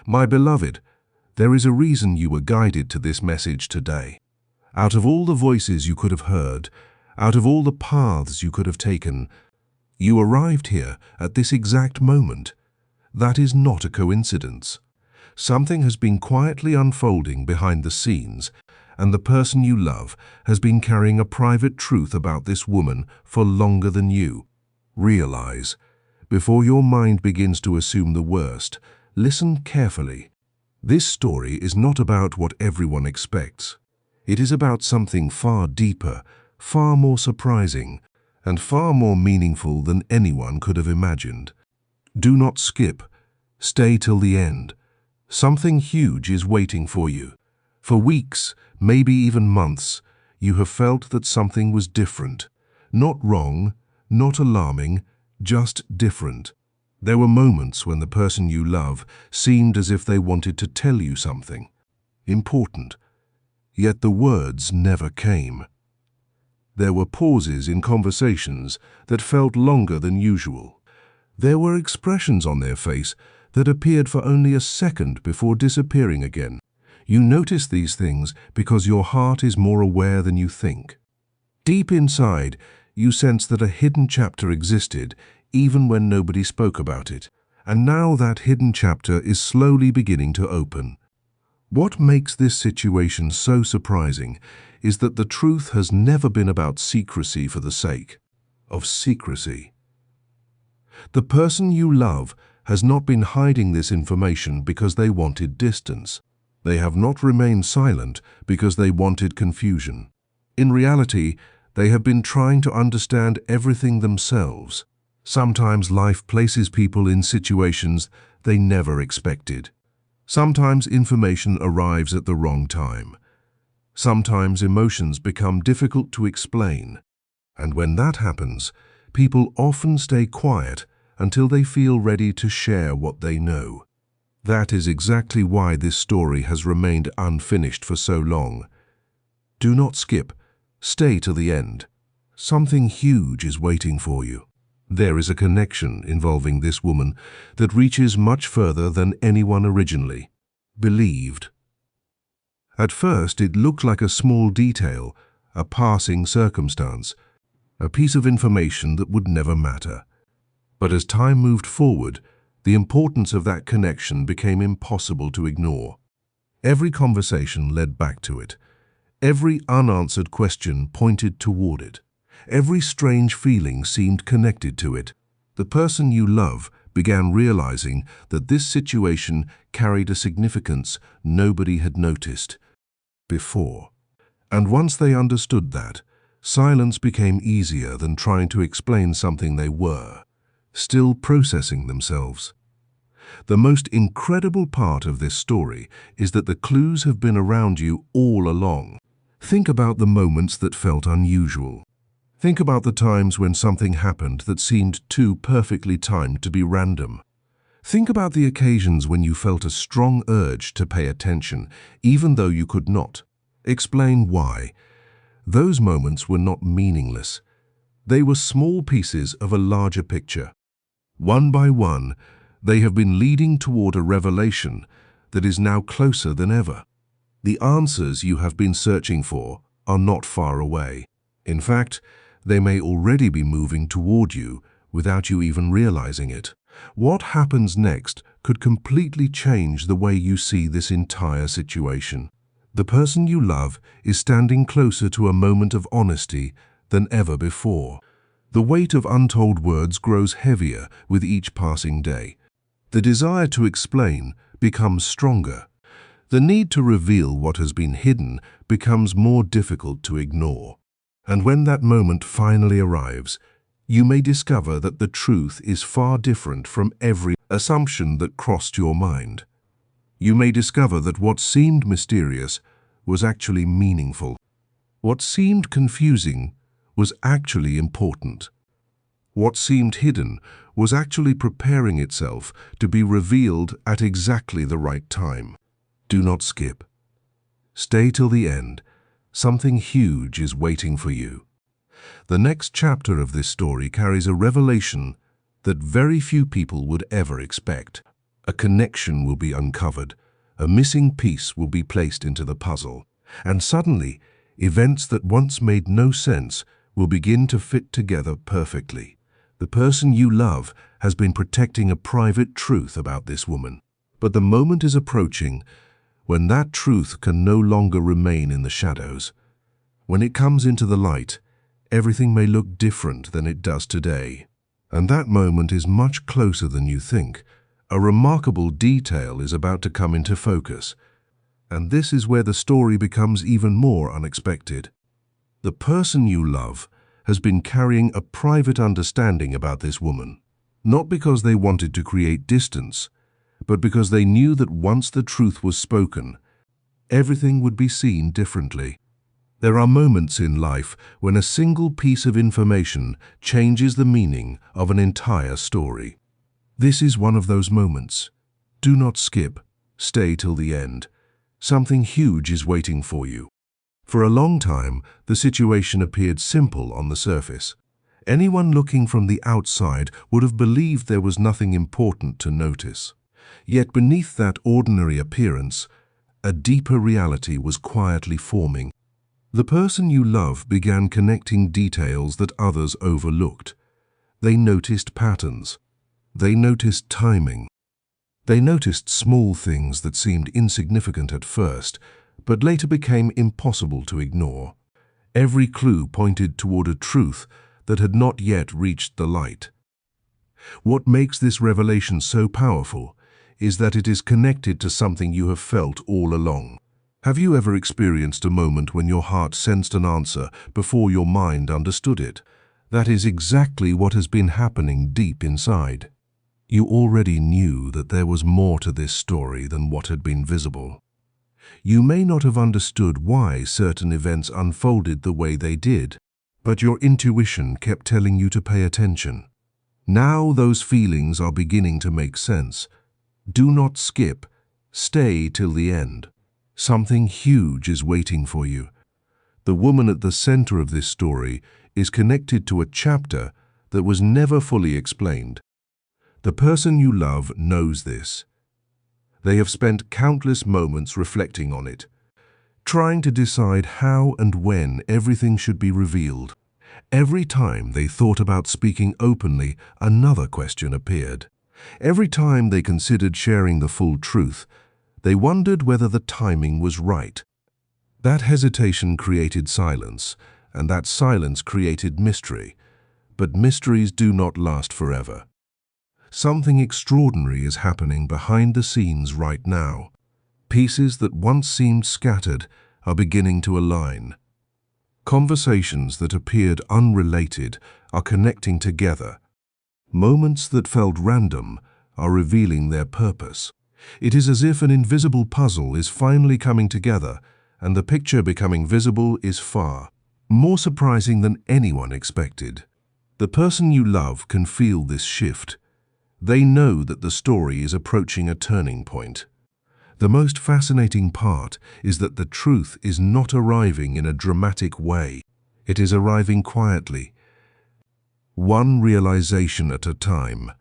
My beloved, there is a reason you were guided to this message today. Out of all the voices you could have heard, out of all the paths you could have taken, you arrived here at this exact moment. That is not a coincidence. Something has been quietly unfolding behind the scenes, and the person you love has been carrying a private truth about this woman for longer than you. Realize, before your mind begins to assume the worst, listen carefully. This story is not about what everyone expects. It is about something far deeper, far more surprising, and far more meaningful than anyone could have imagined. Do not skip. Stay till the end. Something huge is waiting for you. For weeks, maybe even months, you have felt that something was different. Not wrong, not alarming, just different. There were moments when the person you love seemed as if they wanted to tell you something important, yet the words never came. There were pauses in conversations that felt longer than usual. There were expressions on their face that appeared for only a second before disappearing again. You notice these things because your heart is more aware than you think. Deep inside, you sense that a hidden chapter existed even when nobody spoke about it, and now that hidden chapter is slowly beginning to open. What makes this situation so surprising is that the truth has never been about secrecy for the sake of secrecy. The person you love has not been hiding this information because they wanted distance. They have not remained silent because they wanted confusion. In reality, they have been trying to understand everything themselves. Sometimes life places people in situations they never expected. Sometimes information arrives at the wrong time. Sometimes emotions become difficult to explain. And when that happens, people often stay quiet until they feel ready to share what they know. That is exactly why this story has remained unfinished for so long. Do not skip. Stay to the end. Something huge is waiting for you. There is a connection involving this woman that reaches much further than anyone originally believed. At first, it looked like a small detail, a passing circumstance, a piece of information that would never matter. But as time moved forward, the importance of that connection became impossible to ignore. Every conversation led back to it. Every unanswered question pointed toward it. Every strange feeling seemed connected to it. The person you love began realizing that this situation carried a significance nobody had noticed before. And once they understood that, silence became easier than trying to explain something they were still processing themselves. The most incredible part of this story is that the clues have been around you all along. Think about the moments that felt unusual. Think about the times when something happened that seemed too perfectly timed to be random. Think about the occasions when you felt a strong urge to pay attention, even though you could not. Explain why. Those moments were not meaningless. They were small pieces of a larger picture. One by one, they have been leading toward a revelation that is now closer than ever. The answers you have been searching for are not far away. In fact, they may already be moving toward you without you even realizing it. What happens next could completely change the way you see this entire situation. The person you love is standing closer to a moment of honesty than ever before. The weight of untold words grows heavier with each passing day. The desire to explain becomes stronger. The need to reveal what has been hidden becomes more difficult to ignore. And when that moment finally arrives, you may discover that the truth is far different from every assumption that crossed your mind. You may discover that what seemed mysterious was actually meaningful. What seemed confusing was actually important. What seemed hidden was actually preparing itself to be revealed at exactly the right time. Do not skip. Stay till the end. Something huge is waiting for you. The next chapter of this story carries a revelation that very few people would ever expect. A connection will be uncovered, a missing piece will be placed into the puzzle, and suddenly, events that once made no sense will begin to fit together perfectly. The person you love has been protecting a private truth about this woman, but the moment is approaching when that truth can no longer remain in the shadows. When it comes into the light, everything may look different than it does today. And that moment is much closer than you think. A remarkable detail is about to come into focus. And this is where the story becomes even more unexpected. The person you love has been carrying a private understanding about this woman, not because they wanted to create distance, but because they knew that once the truth was spoken, everything would be seen differently. There are moments in life when a single piece of information changes the meaning of an entire story. This is one of those moments. Do not skip. Stay till the end. Something huge is waiting for you. For a long time, the situation appeared simple on the surface. Anyone looking from the outside would have believed there was nothing important to notice. Yet beneath that ordinary appearance, a deeper reality was quietly forming. The person you love began connecting details that others overlooked. They noticed patterns. They noticed timing. They noticed small things that seemed insignificant at first, but later became impossible to ignore. Every clue pointed toward a truth that had not yet reached the light. What makes this revelation so powerful is that it is connected to something you have felt all along. Have you ever experienced a moment when your heart sensed an answer before your mind understood it? That is exactly what has been happening deep inside. You already knew that there was more to this story than what had been visible. You may not have understood why certain events unfolded the way they did, but your intuition kept telling you to pay attention. Now those feelings are beginning to make sense. Do not skip. Stay till the end. Something huge is waiting for you. The woman at the center of this story is connected to a chapter that was never fully explained. The person you love knows this. They have spent countless moments reflecting on it, trying to decide how and when everything should be revealed. Every time they thought about speaking openly, another question appeared. Every time they considered sharing the full truth, they wondered whether the timing was right. That hesitation created silence, and that silence created mystery. But mysteries do not last forever. Something extraordinary is happening behind the scenes right now. Pieces that once seemed scattered are beginning to align. Conversations that appeared unrelated are connecting together. Moments that felt random are revealing their purpose. It is as if an invisible puzzle is finally coming together, and the picture becoming visible is far more surprising than anyone expected. The person you love can feel this shift. They know that the story is approaching a turning point. The most fascinating part is that the truth is not arriving in a dramatic way. It is arriving quietly. One realization at a time,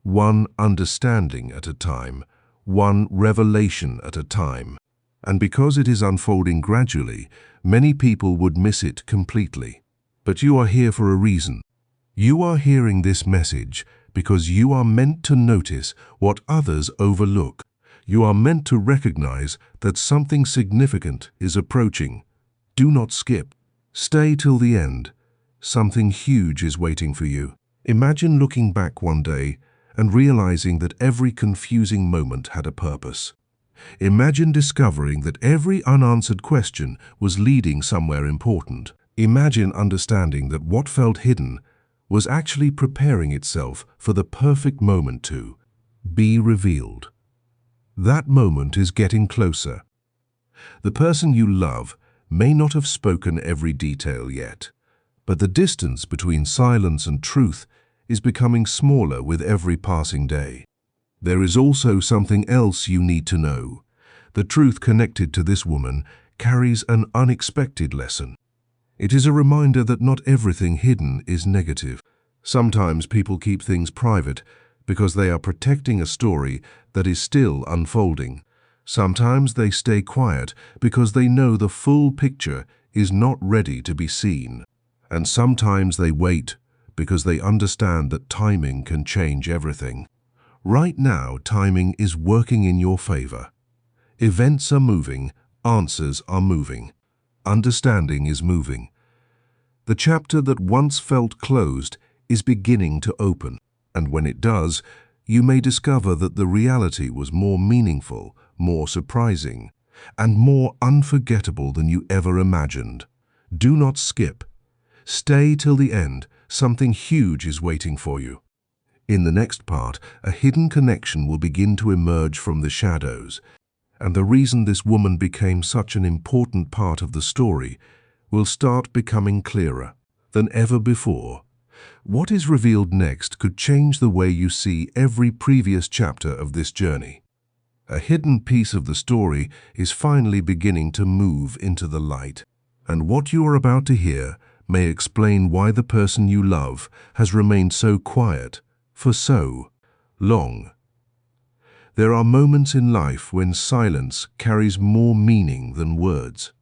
one understanding at a time, one revelation at a time. And because it is unfolding gradually, many people would miss it completely. But you are here for a reason. You are hearing this message because you are meant to notice what others overlook. You are meant to recognize that something significant is approaching. Do not skip. Stay till the end. Something huge is waiting for you. Imagine looking back one day and realizing that every confusing moment had a purpose. Imagine discovering that every unanswered question was leading somewhere important. Imagine understanding that what felt hidden was actually preparing itself for the perfect moment to be revealed. That moment is getting closer. The person you love may not have spoken every detail yet, but the distance between silence and truth is becoming smaller with every passing day. There is also something else you need to know. The truth connected to this woman carries an unexpected lesson. It is a reminder that not everything hidden is negative. Sometimes people keep things private because they are protecting a story that is still unfolding. Sometimes they stay quiet because they know the full picture is not ready to be seen. And sometimes they wait because they understand that timing can change everything. Right now, timing is working in your favor. Events are moving, answers are moving, understanding is moving. The chapter that once felt closed is beginning to open, and when it does, you may discover that the reality was more meaningful, more surprising, and more unforgettable than you ever imagined. Do not skip. Stay till the end. Something huge is waiting for you. In the next part, a hidden connection will begin to emerge from the shadows, and the reason this woman became such an important part of the story will start becoming clearer than ever before. What is revealed next could change the way you see every previous chapter of this journey. A hidden piece of the story is finally beginning to move into the light, and what you are about to hear may explain why the person you love has remained so quiet for so long. There are moments in life when silence carries more meaning than words.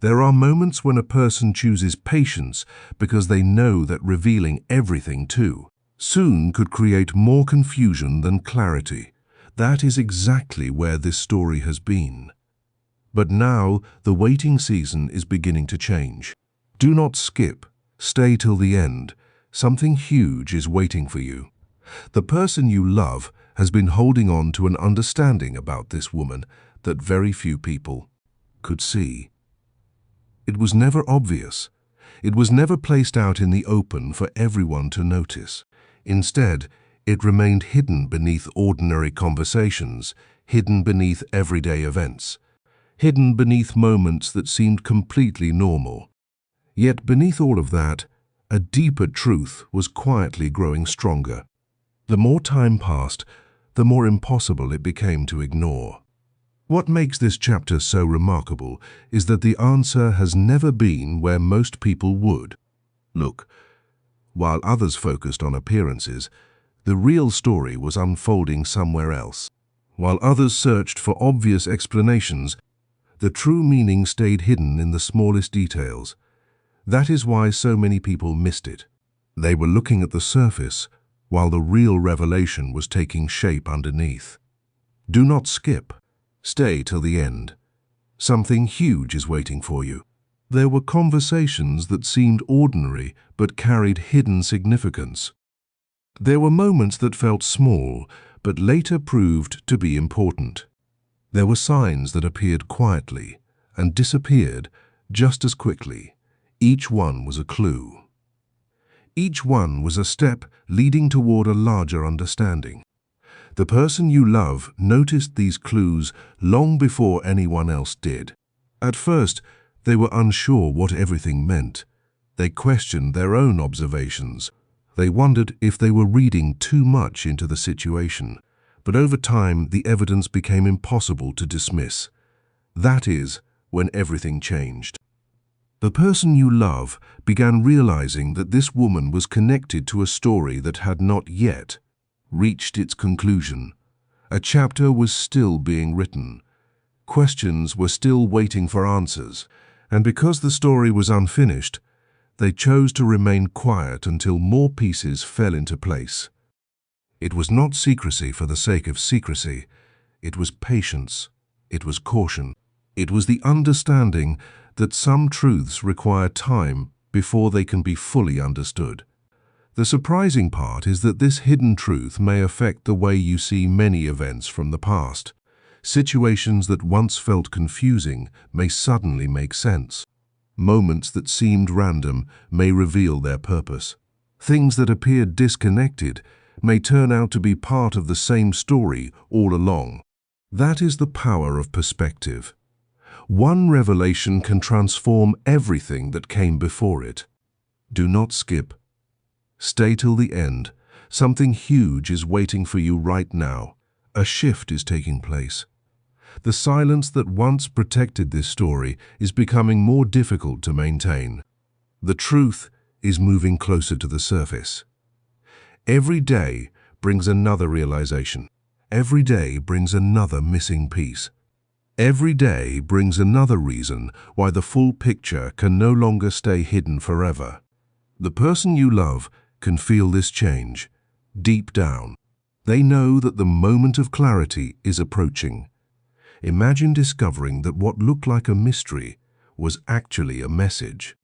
There are moments when a person chooses patience because they know that revealing everything too soon could create more confusion than clarity. That is exactly where this story has been. But now the waiting season is beginning to change. Do not skip. Stay till the end. Something huge is waiting for you. The person you love has been holding on to an understanding about this woman that very few people could see. It was never obvious. It was never placed out in the open for everyone to notice. Instead, it remained hidden beneath ordinary conversations, hidden beneath everyday events, hidden beneath moments that seemed completely normal. Yet beneath all of that, a deeper truth was quietly growing stronger. The more time passed, the more impossible it became to ignore. What makes this chapter so remarkable is that the answer has never been where most people would look. While others focused on appearances, the real story was unfolding somewhere else. While others searched for obvious explanations, the true meaning stayed hidden in the smallest details. That is why so many people missed it. They were looking at the surface, while the real revelation was taking shape underneath. Do not skip. Stay till the end. Something huge is waiting for you. There were conversations that seemed ordinary but carried hidden significance. There were moments that felt small but later proved to be important. There were signs that appeared quietly and disappeared just as quickly. Each one was a clue. Each one was a step leading toward a larger understanding. The person you love noticed these clues long before anyone else did. At first, they were unsure what everything meant. They questioned their own observations. They wondered if they were reading too much into the situation. But over time, the evidence became impossible to dismiss. That is when everything changed. The person you love began realizing that this woman was connected to a story that had not yet reached its conclusion. A chapter was still being written. Questions were still waiting for answers, and because the story was unfinished, they chose to remain quiet until more pieces fell into place. It was not secrecy for the sake of secrecy. It was patience. It was caution. It was the understanding that some truths require time before they can be fully understood. The surprising part is that this hidden truth may affect the way you see many events from the past. Situations that once felt confusing may suddenly make sense. Moments that seemed random may reveal their purpose. Things that appeared disconnected may turn out to be part of the same story all along. That is the power of perspective. One revelation can transform everything that came before it. Do not skip. Stay till the end. Something huge is waiting for you right now. A shift is taking place. The silence that once protected this story is becoming more difficult to maintain. The truth is moving closer to the surface. Every day brings another realization. Every day brings another missing piece. Every day brings another reason why the full picture can no longer stay hidden forever. The person you love can feel this change. Deep down, they know that the moment of clarity is approaching. Imagine discovering that what looked like a mystery was actually a message.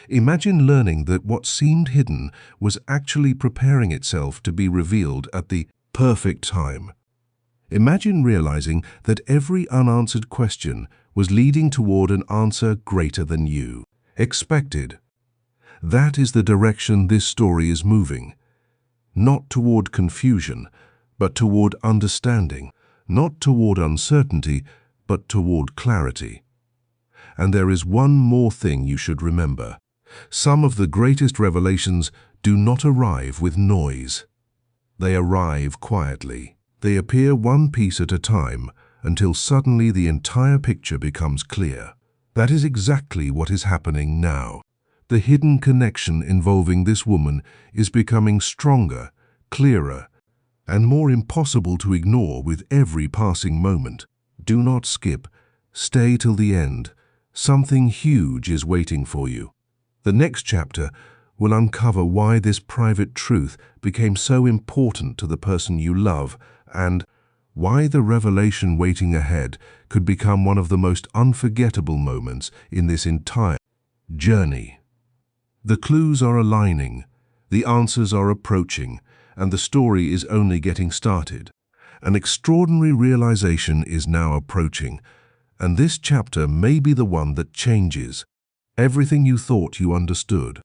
Imagine learning that what seemed hidden was actually preparing itself to be revealed at the perfect time. Imagine realizing that every unanswered question was leading toward an answer greater than you expected. That is the direction this story is moving. Not toward confusion, but toward understanding. Not toward uncertainty, but toward clarity. And there is one more thing you should remember. Some of the greatest revelations do not arrive with noise. They arrive quietly. They appear one piece at a time until suddenly the entire picture becomes clear. That is exactly what is happening now. The hidden connection involving this woman is becoming stronger, clearer, and more impossible to ignore with every passing moment. Do not skip. Stay till the end. Something huge is waiting for you. The next chapter will uncover why this private truth became so important to the person you love and why the revelation waiting ahead could become one of the most unforgettable moments in this entire journey. The clues are aligning, the answers are approaching, and the story is only getting started. An extraordinary realization is now approaching, and this chapter may be the one that changes everything you thought you understood.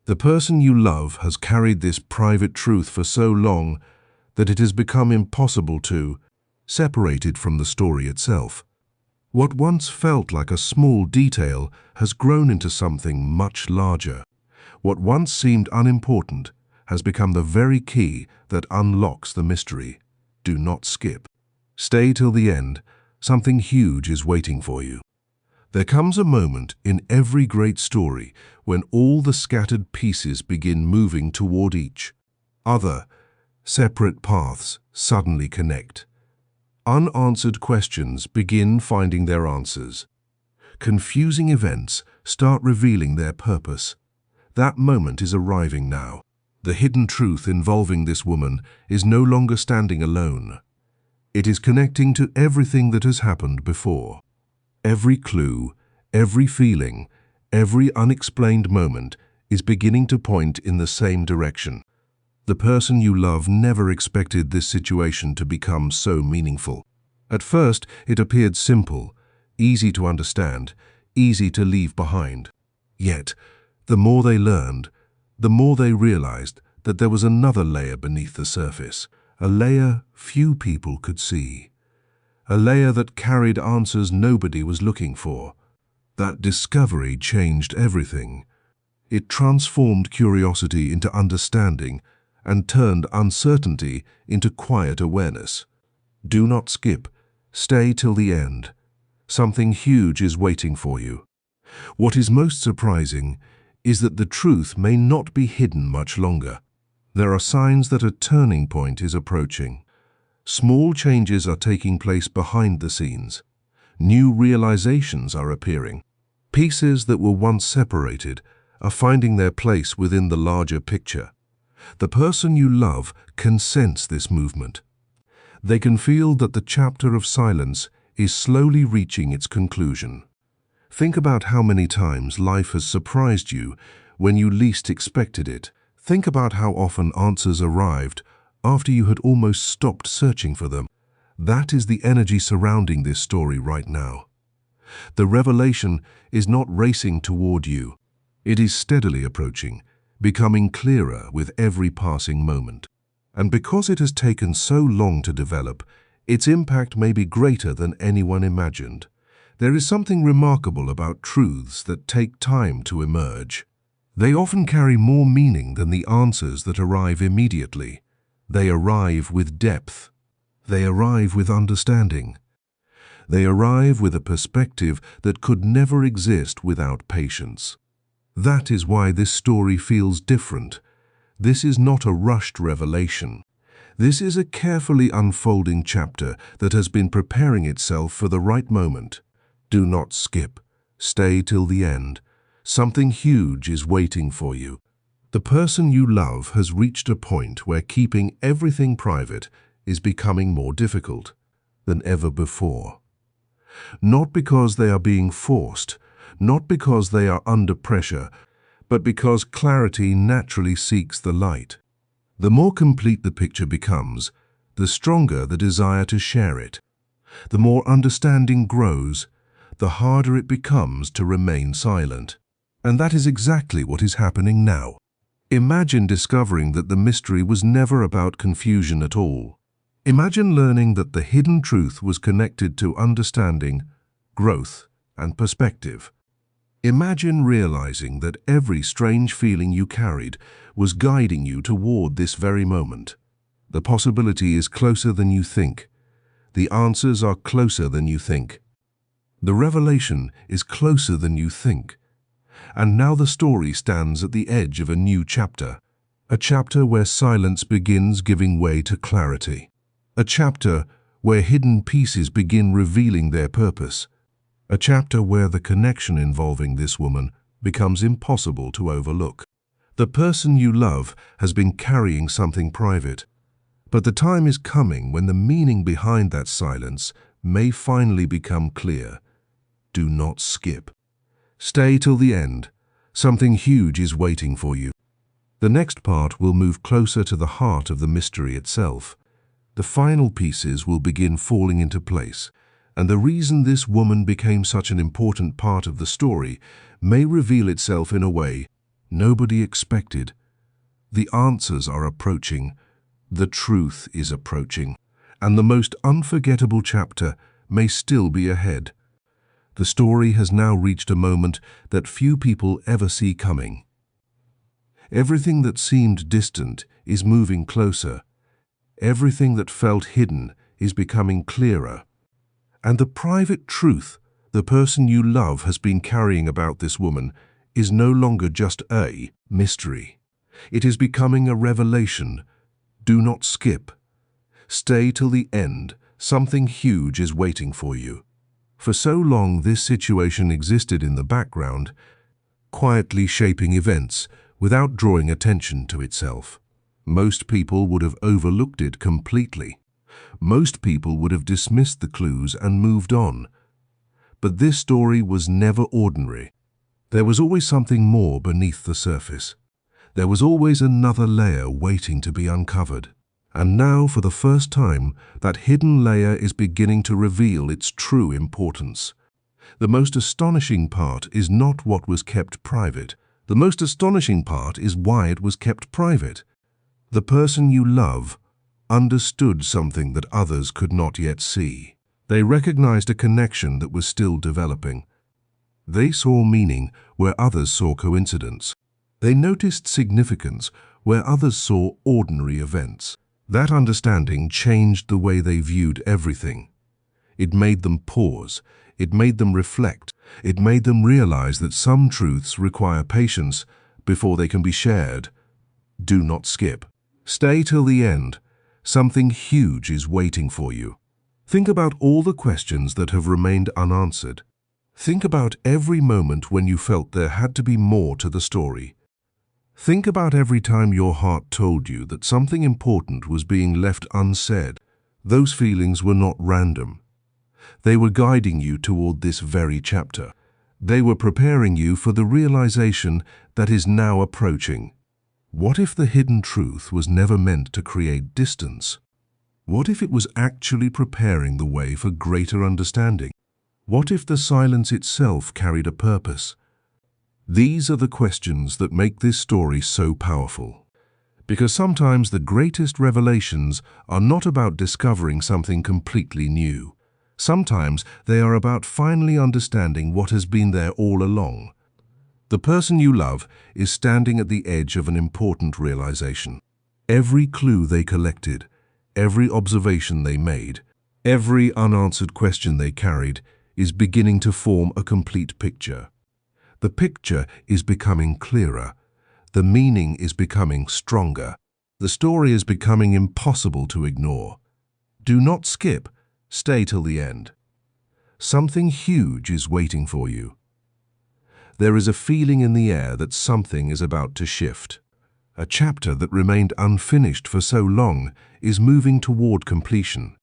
The person you love has carried this private truth for so long that it has become impossible to separate it from the story itself. What once felt like a small detail has grown into something much larger. What once seemed unimportant has become the very key that unlocks the mystery. Do not skip. Stay till the end. Something huge is waiting for you. There comes a moment in every great story when all the scattered pieces begin moving toward each other. Separate paths suddenly connect. Unanswered questions begin finding their answers. Confusing events start revealing their purpose. That moment is arriving now. The hidden truth involving this woman is no longer standing alone. It is connecting to everything that has happened before. Every clue, every feeling, every unexplained moment is beginning to point in the same direction. The person you love never expected this situation to become so meaningful. At first, it appeared simple, easy to understand, easy to leave behind. Yet, the more they learned, the more they realized that there was another layer beneath the surface, a layer few people could see. A layer that carried answers nobody was looking for. That discovery changed everything. It transformed curiosity into understanding and turned uncertainty into quiet awareness. Do not skip. Stay till the end. Something huge is waiting for you. What is most surprising is that the truth may not be hidden much longer. There are signs that a turning point is approaching. Small changes are taking place behind the scenes. New realizations are appearing. Pieces that were once separated are finding their place within the larger picture. The person you love can sense this movement. They can feel that the chapter of silence is slowly reaching its conclusion. Think about how many times life has surprised you when you least expected it. Think about how often answers arrived after you had almost stopped searching for them. That is the energy surrounding this story right now. The revelation is not racing toward you. It is steadily approaching, becoming clearer with every passing moment. And because it has taken so long to develop, its impact may be greater than anyone imagined. There is something remarkable about truths that take time to emerge. They often carry more meaning than the answers that arrive immediately. They arrive with depth. They arrive with understanding. They arrive with a perspective that could never exist without patience. That is why this story feels different. This is not a rushed revelation. This is a carefully unfolding chapter that has been preparing itself for the right moment. Do not skip. Stay till the end. Something huge is waiting for you. The person you love has reached a point where keeping everything private is becoming more difficult than ever before. Not because they are being forced, not because they are under pressure, but because clarity naturally seeks the light. The more complete the picture becomes, the stronger the desire to share it. The more understanding grows, the harder it becomes to remain silent. And that is exactly what is happening now. Imagine discovering that the mystery was never about confusion at all. Imagine learning that the hidden truth was connected to understanding, growth, and perspective. Imagine realizing that every strange feeling you carried was guiding you toward this very moment. The possibility is closer than you think. The answers are closer than you think. The revelation is closer than you think. And now the story stands at the edge of a new chapter. A chapter where silence begins giving way to clarity. A chapter where hidden pieces begin revealing their purpose. A chapter where the connection involving this woman becomes impossible to overlook. The person you love has been carrying something private, but the time is coming when the meaning behind that silence may finally become clear. Do not skip. Stay till the end. Something huge is waiting for you. The next part will move closer to the heart of the mystery itself. The final pieces will begin falling into place, and the reason this woman became such an important part of the story may reveal itself in a way nobody expected. The answers are approaching, the truth is approaching, and the most unforgettable chapter may still be ahead. The story has now reached a moment that few people ever see coming. Everything that seemed distant is moving closer. Everything that felt hidden is becoming clearer. And the private truth the person you love has been carrying about this woman is no longer just a mystery. It is becoming a revelation. Do not skip. Stay till the end. Something huge is waiting for you. For so long this situation existed in the background, quietly shaping events without drawing attention to itself. Most people would have overlooked it completely. Most people would have dismissed the clues and moved on. But this story was never ordinary. There was always something more beneath the surface. There was always another layer waiting to be uncovered. And now, for the first time, that hidden layer is beginning to reveal its true importance. The most astonishing part is not what was kept private. The most astonishing part is why it was kept private. The person you love understood something that others could not yet see. They recognized a connection that was still developing. They saw meaning where others saw coincidence. They noticed significance where others saw ordinary events. That understanding changed the way they viewed everything. It made them pause. It made them reflect. It made them realize that some truths require patience before they can be shared. Do not skip. Stay till the end. Something huge is waiting for you. Think about all the questions that have remained unanswered. Think about every moment when you felt there had to be more to the story. Think about every time your heart told you that something important was being left unsaid. Those feelings were not random. They were guiding you toward this very chapter. They were preparing you for the realization that is now approaching. What if the hidden truth was never meant to create distance? What if it was actually preparing the way for greater understanding? What if the silence itself carried a purpose? These are the questions that make this story so powerful. Because sometimes the greatest revelations are not about discovering something completely new. Sometimes they are about finally understanding what has been there all along. The person you love is standing at the edge of an important realization. Every clue they collected, every observation they made, every unanswered question they carried is beginning to form a complete picture. The picture is becoming clearer. The meaning is becoming stronger. The story is becoming impossible to ignore. Do not skip. Stay till the end. Something huge is waiting for you. There is a feeling in the air that something is about to shift. A chapter that remained unfinished for so long is moving toward completion.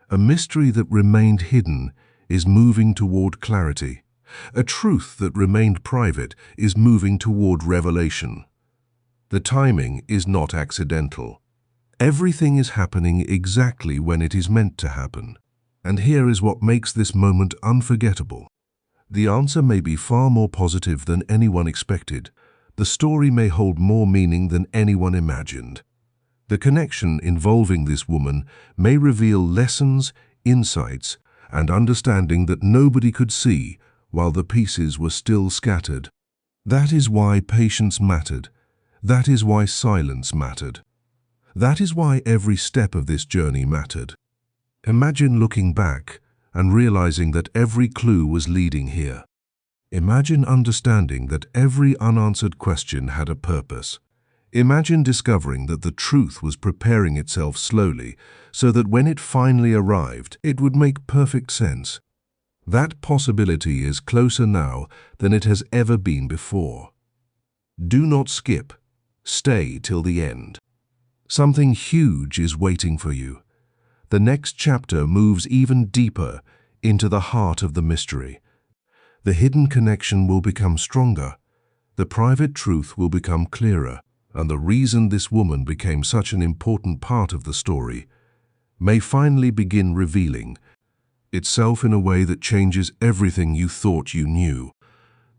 A mystery that remained hidden is moving toward clarity. A truth that remained private is moving toward revelation. The timing is not accidental. Everything is happening exactly when it is meant to happen. And here is what makes this moment unforgettable. The answer may be far more positive than anyone expected. The story may hold more meaning than anyone imagined. The connection involving this woman may reveal lessons, insights, and understanding that nobody could see while the pieces were still scattered. That is why patience mattered. That is why silence mattered. That is why every step of this journey mattered. Imagine looking back and realizing that every clue was leading here. Imagine understanding that every unanswered question had a purpose. Imagine discovering that the truth was preparing itself slowly so that when it finally arrived, it would make perfect sense. That possibility is closer now than it has ever been before. Do not skip. Stay till the end. Something huge is waiting for you. The next chapter moves even deeper into the heart of the mystery. The hidden connection will become stronger. The private truth will become clearer. And the reason this woman became such an important part of the story may finally begin revealing itself in a way that changes everything you thought you knew.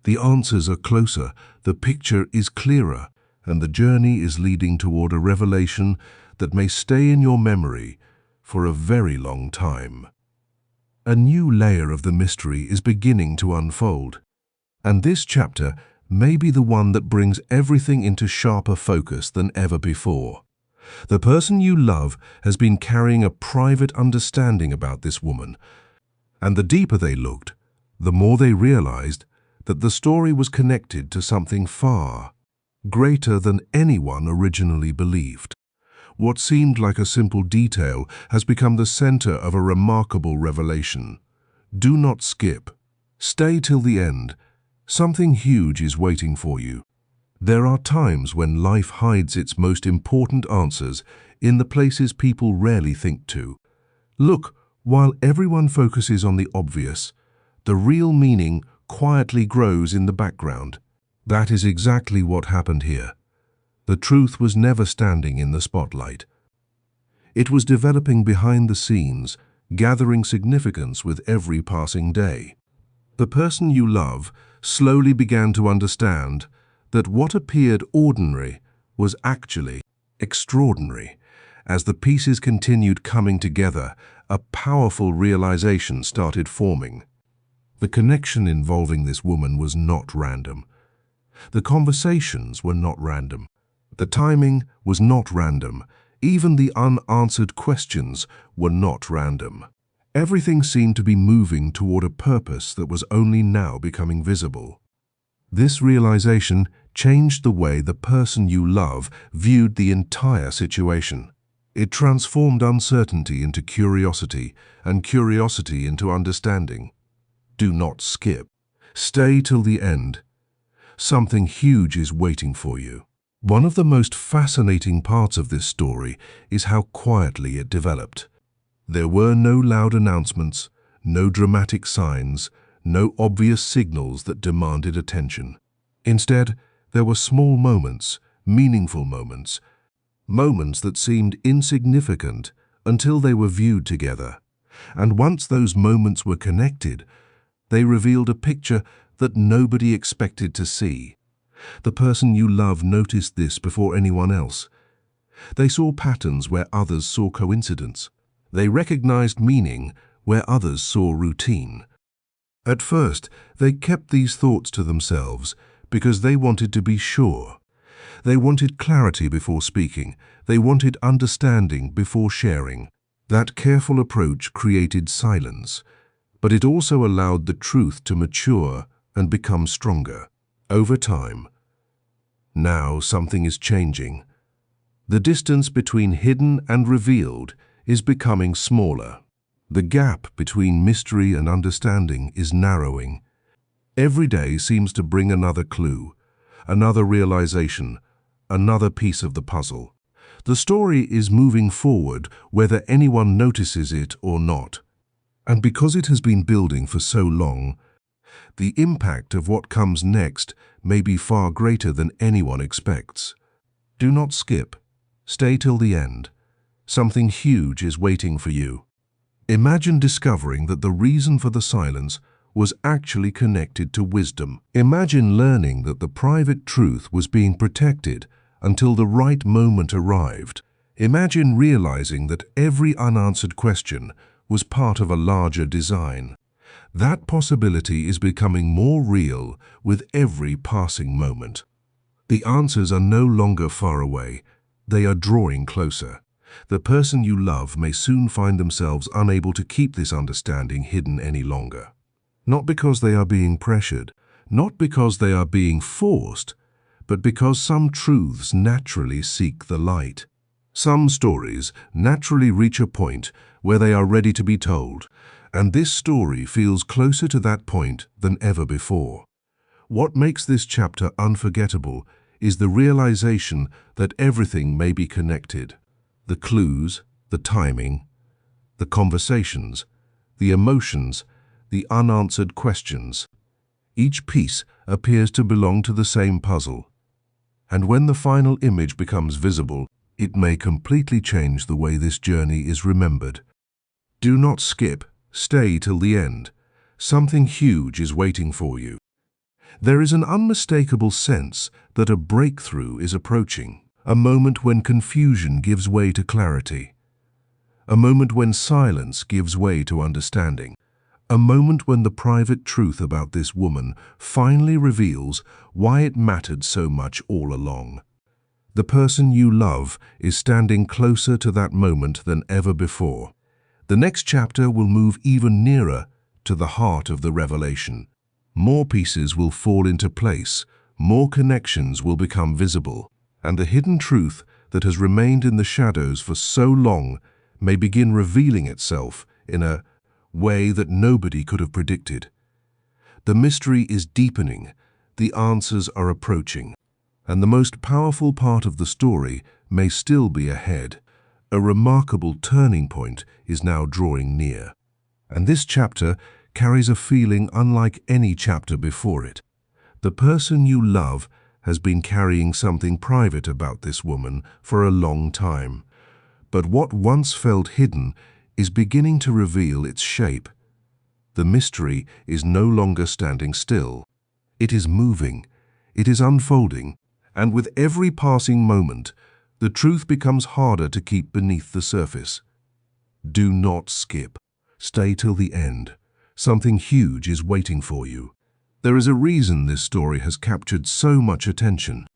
The answers are closer, the picture is clearer, and the journey is leading toward a revelation that may stay in your memory for a very long time. A new layer of the mystery is beginning to unfold, and this chapter may be the one that brings everything into sharper focus than ever before. The person you love has been carrying a private understanding about this woman, and the deeper they looked, the more they realized that the story was connected to something far greater than anyone originally believed. What seemed like a simple detail has become the center of a remarkable revelation. Do not skip. Stay till the end. Something huge is waiting for you. There are times when life hides its most important answers in the places people rarely think to. Look, while everyone focuses on the obvious, the real meaning quietly grows in the background. That is exactly what happened here. The truth was never standing in the spotlight. It was developing behind the scenes, gathering significance with every passing day. The person you love slowly began to understand that what appeared ordinary was actually extraordinary. As the pieces continued coming together, a powerful realization started forming. The connection involving this woman was not random. The conversations were not random. The timing was not random. Even the unanswered questions were not random. Everything seemed to be moving toward a purpose that was only now becoming visible. This realization changed the way the person you love viewed the entire situation. It transformed uncertainty into curiosity and curiosity into understanding. Do not skip. Stay till the end. Something huge is waiting for you. One of the most fascinating parts of this story is how quietly it developed. There were no loud announcements, no dramatic signs, no obvious signals that demanded attention. Instead, there were small moments, meaningful moments, moments that seemed insignificant until they were viewed together. And once those moments were connected, they revealed a picture that nobody expected to see. The person you love noticed this before anyone else. They saw patterns where others saw coincidence. They recognized meaning where others saw routine. At first, they kept these thoughts to themselves because they wanted to be sure. They wanted clarity before speaking. They wanted understanding before sharing. That careful approach created silence, but it also allowed the truth to mature and become stronger. Over time, now something is changing. The distance between hidden and revealed is becoming smaller. The gap between mystery and understanding is narrowing. Every day seems to bring another clue, another realization, another piece of the puzzle. The story is moving forward whether anyone notices it or not. And because it has been building for so long, the impact of what comes next may be far greater than anyone expects. Do not skip. Stay till the end. Something huge is waiting for you. Imagine discovering that the reason for the silence was actually connected to wisdom. Imagine learning that the private truth was being protected until the right moment arrived. Imagine realizing that every unanswered question was part of a larger design. That possibility is becoming more real with every passing moment. The answers are no longer far away. They are drawing closer. The person you love may soon find themselves unable to keep this understanding hidden any longer. Not because they are being pressured, not because they are being forced, but because some truths naturally seek the light. Some stories naturally reach a point where they are ready to be told, and this story feels closer to that point than ever before. What makes this chapter unforgettable is the realization that everything may be connected. The clues, the timing, the conversations, the emotions, the unanswered questions. Each piece appears to belong to the same puzzle. And when the final image becomes visible, it may completely change the way this journey is remembered. Do not skip. Stay till the end. Something huge is waiting for you. There is an unmistakable sense that a breakthrough is approaching, a moment when confusion gives way to clarity, a moment when silence gives way to understanding, a moment when the private truth about this woman finally reveals why it mattered so much all along. The person you love is standing closer to that moment than ever before. The next chapter will move even nearer to the heart of the revelation. More pieces will fall into place, more connections will become visible, and the hidden truth that has remained in the shadows for so long may begin revealing itself in a way that nobody could have predicted. The mystery is deepening, the answers are approaching, and the most powerful part of the story may still be ahead. A remarkable turning point is now drawing near, and this chapter carries a feeling unlike any chapter before it. The person you love has been carrying something private about this woman for a long time, but what once felt hidden is beginning to reveal its shape. The mystery is no longer standing still. It is moving, it is unfolding, and with every passing moment, the truth becomes harder to keep beneath the surface. Do not skip. Stay till the end. Something huge is waiting for you. There is a reason this story has captured so much attention.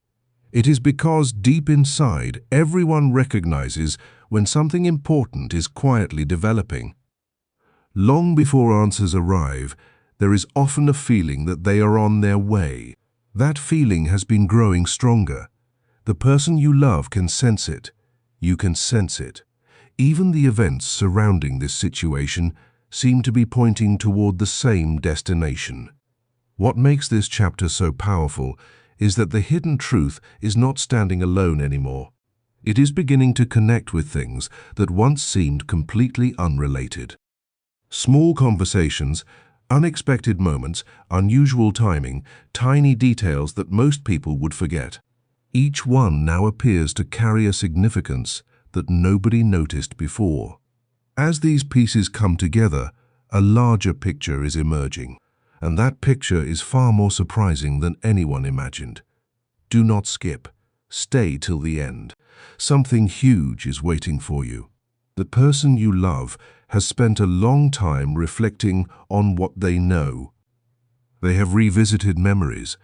It is because deep inside, everyone recognizes when something important is quietly developing. Long before answers arrive, there is often a feeling that they are on their way. That feeling has been growing stronger. The person you love can sense it. You can sense it. Even the events surrounding this situation seem to be pointing toward the same destination. What makes this chapter so powerful is that the hidden truth is not standing alone anymore. It is beginning to connect with things that once seemed completely unrelated. Small conversations, unexpected moments, unusual timing, tiny details that most people would forget. Each one now appears to carry a significance that nobody noticed before. As these pieces come together, a larger picture is emerging, and that picture is far more surprising than anyone imagined. Do not skip. Stay till the end. Something huge is waiting for you. The person you love has spent a long time reflecting on what they know. They have revisited memories.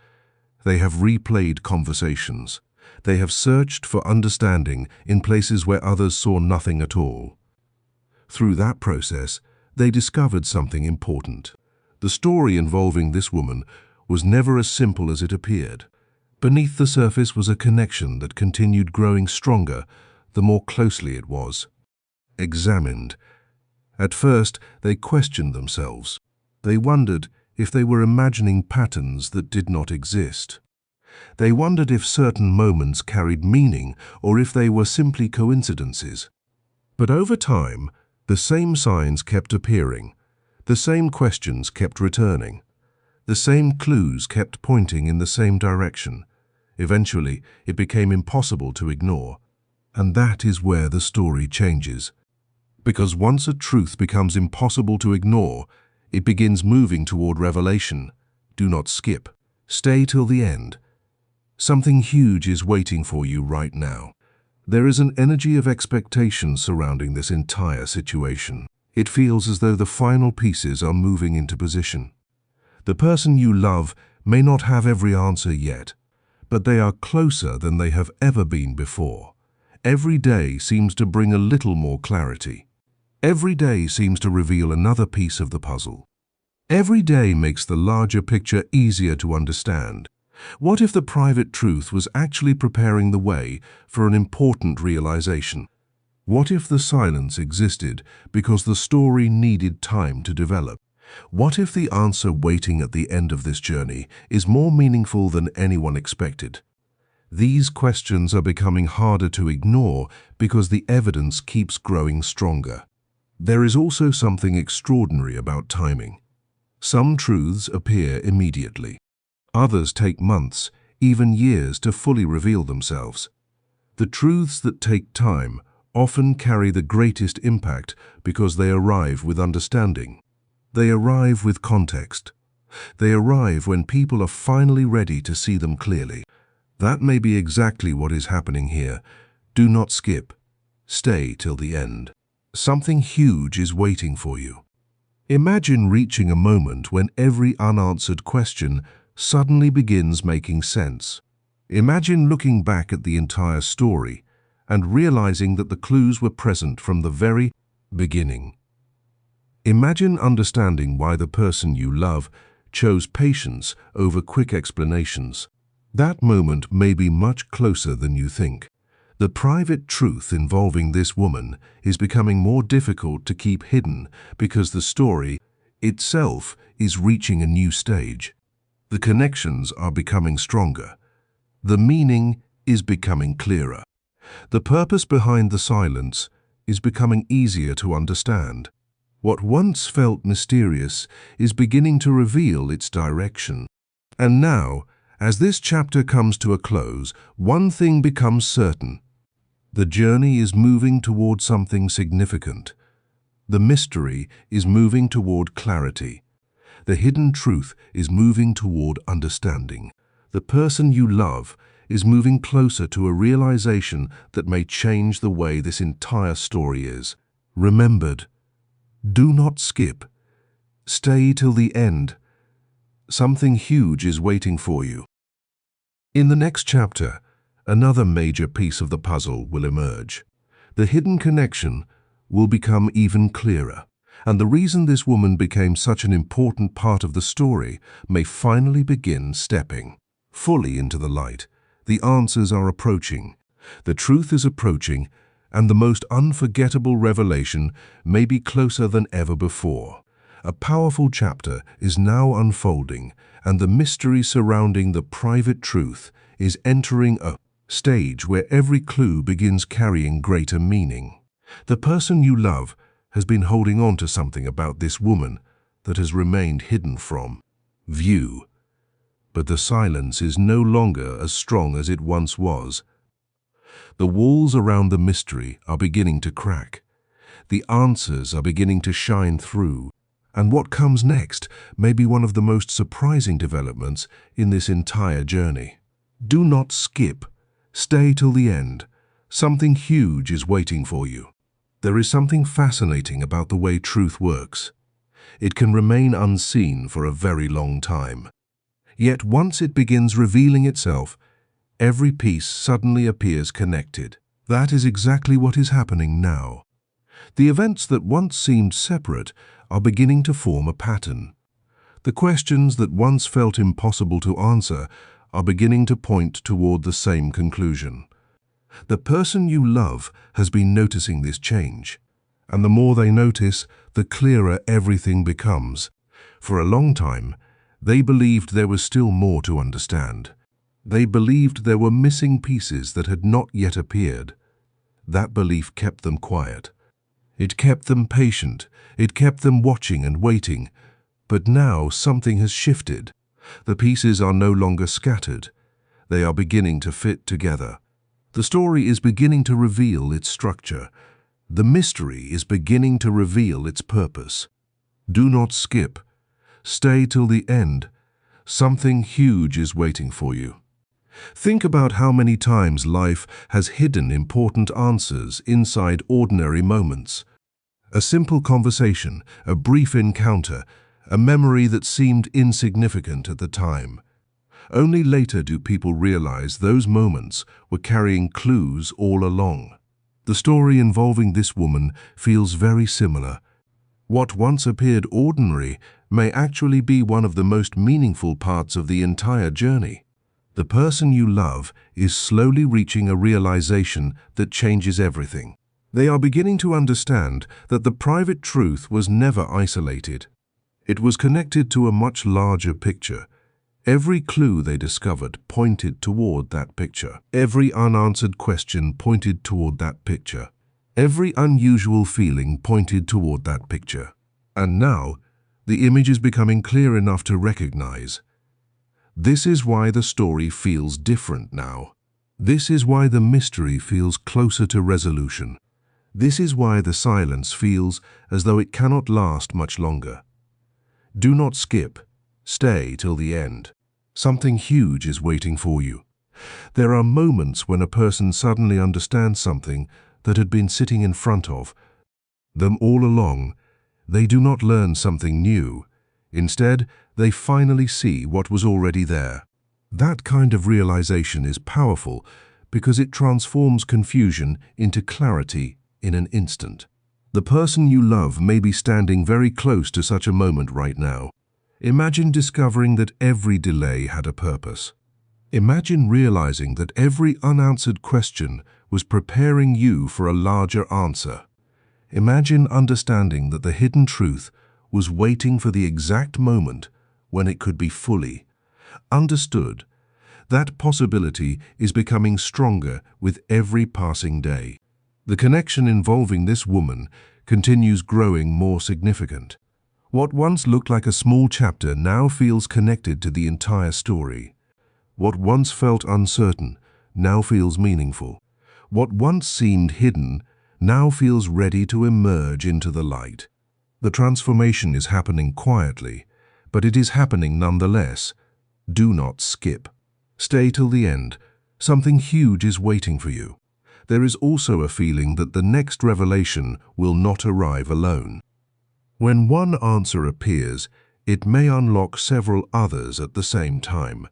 They have replayed conversations. They have searched for understanding in places where others saw nothing at all. Through that process, they discovered something important. The story involving this woman was never as simple as it appeared. Beneath the surface was a connection that continued growing stronger the more closely it was examined. At first, they questioned themselves. They wondered if they were imagining patterns that did not exist. They wondered if certain moments carried meaning or if they were simply coincidences. But over time, the same signs kept appearing. The same questions kept returning. The same clues kept pointing in the same direction. Eventually, it became impossible to ignore. And that is where the story changes. Because once a truth becomes impossible to ignore, it begins moving toward revelation. Do not skip. Stay till the end. Something huge is waiting for you right now. There is an energy of expectation surrounding this entire situation. It feels as though the final pieces are moving into position. The person you love may not have every answer yet, but they are closer than they have ever been before. Every day seems to bring a little more clarity. Every day seems to reveal another piece of the puzzle. Every day makes the larger picture easier to understand. What if the private truth was actually preparing the way for an important realization? What if the silence existed because the story needed time to develop? What if the answer waiting at the end of this journey is more meaningful than anyone expected? These questions are becoming harder to ignore because the evidence keeps growing stronger. There is also something extraordinary about timing. Some truths appear immediately. Others take months, even years, to fully reveal themselves. The truths that take time often carry the greatest impact because they arrive with understanding. They arrive with context. They arrive when people are finally ready to see them clearly. That may be exactly what is happening here. Do not skip. Stay till the end. Something huge is waiting for you. Imagine reaching a moment when every unanswered question suddenly begins making sense. Imagine looking back at the entire story and realizing that the clues were present from the very beginning. Imagine understanding why the person you love chose patience over quick explanations. That moment may be much closer than you think. The private truth involving this woman is becoming more difficult to keep hidden because the story itself is reaching a new stage. The connections are becoming stronger. The meaning is becoming clearer. The purpose behind the silence is becoming easier to understand. What once felt mysterious is beginning to reveal its direction. And now, as this chapter comes to a close, one thing becomes certain. The journey is moving toward something significant. The mystery is moving toward clarity. The hidden truth is moving toward understanding. The person you love is moving closer to a realization that may change the way this entire story is. Remembered, do not skip. Stay till the end. Something huge is waiting for you. In the next chapter, another major piece of the puzzle will emerge. The hidden connection will become even clearer. And the reason this woman became such an important part of the story may finally begin stepping fully into the light. The answers are approaching. The truth is approaching, and the most unforgettable revelation may be closer than ever before. A powerful chapter is now unfolding, and the mystery surrounding the private truth is entering a stage where every clue begins carrying greater meaning. The person you love has been holding on to something about this woman that has remained hidden from view. But the silence is no longer as strong as it once was. The walls around the mystery are beginning to crack. The answers are beginning to shine through. And what comes next may be one of the most surprising developments in this entire journey. Do not skip. Stay till the end. Something huge is waiting for you. There is something fascinating about the way truth works. It can remain unseen for a very long time. Yet once it begins revealing itself, every piece suddenly appears connected. That is exactly what is happening now. The events that once seemed separate are beginning to form a pattern. The questions that once felt impossible to answer are beginning to point toward the same conclusion. The person you love has been noticing this change, and the more they notice, the clearer everything becomes. For a long time, they believed there was still more to understand. They believed there were missing pieces that had not yet appeared. That belief kept them quiet. It kept them patient. It kept them watching and waiting. But now something has shifted. The pieces are no longer scattered. They are beginning to fit together. The story is beginning to reveal its structure. The mystery is beginning to reveal its purpose. Do not skip. Stay till the end. Something huge is waiting for you. Think about how many times life has hidden important answers inside ordinary moments. A simple conversation, a brief encounter, a memory that seemed insignificant at the time. Only later do people realize those moments were carrying clues all along. The story involving this woman feels very similar. What once appeared ordinary may actually be one of the most meaningful parts of the entire journey. The person you love is slowly reaching a realization that changes everything. They are beginning to understand that the private truth was never isolated. It was connected to a much larger picture. Every clue they discovered pointed toward that picture. Every unanswered question pointed toward that picture. Every unusual feeling pointed toward that picture. And now, the image is becoming clear enough to recognize. This is why the story feels different now. This is why the mystery feels closer to resolution. This is why the silence feels as though it cannot last much longer. Do not skip. Stay till the end. Something huge is waiting for you. There are moments when a person suddenly understands something that had been sitting in front of them all along. They do not learn something new. Instead, they finally see what was already there. That kind of realization is powerful because it transforms confusion into clarity in an instant. The person you love may be standing very close to such a moment right now. Imagine discovering that every delay had a purpose. Imagine realizing that every unanswered question was preparing you for a larger answer. Imagine understanding that the hidden truth was waiting for the exact moment when it could be fully understood. That possibility is becoming stronger with every passing day. The connection involving this woman continues growing more significant. What once looked like a small chapter now feels connected to the entire story. What once felt uncertain now feels meaningful. What once seemed hidden now feels ready to emerge into the light. The transformation is happening quietly, but it is happening nonetheless. Do not skip. Stay till the end. Something huge is waiting for you. There is also a feeling that the next revelation will not arrive alone. When one answer appears, it may unlock several others at the same time.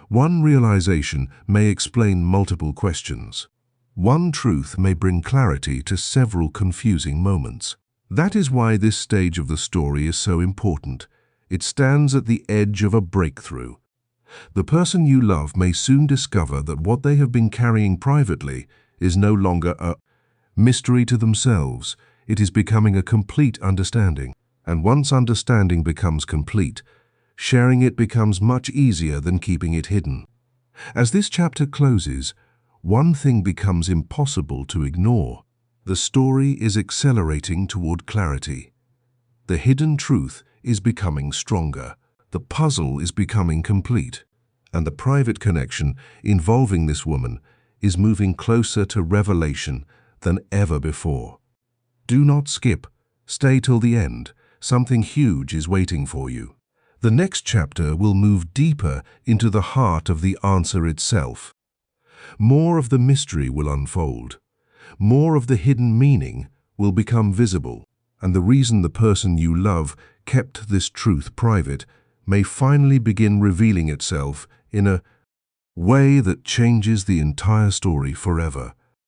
One realization may explain multiple questions. One truth may bring clarity to several confusing moments. That is why this stage of the story is so important. It stands at the edge of a breakthrough. The person you love may soon discover that what they have been carrying privately is no longer a mystery to themselves. It is becoming a complete understanding. And once understanding becomes complete, sharing it becomes much easier than keeping it hidden. As this chapter closes, one thing becomes impossible to ignore. The story is accelerating toward clarity. The hidden truth is becoming stronger. The puzzle is becoming complete. And the private connection involving this woman is moving closer to revelation than ever before. Do not skip. Stay till the end. Something huge is waiting for you. The next chapter will move deeper into the heart of the answer itself. More of the mystery will unfold. More of the hidden meaning will become visible. And the reason the person you love kept this truth private may finally begin revealing itself in a way that changes the entire story forever.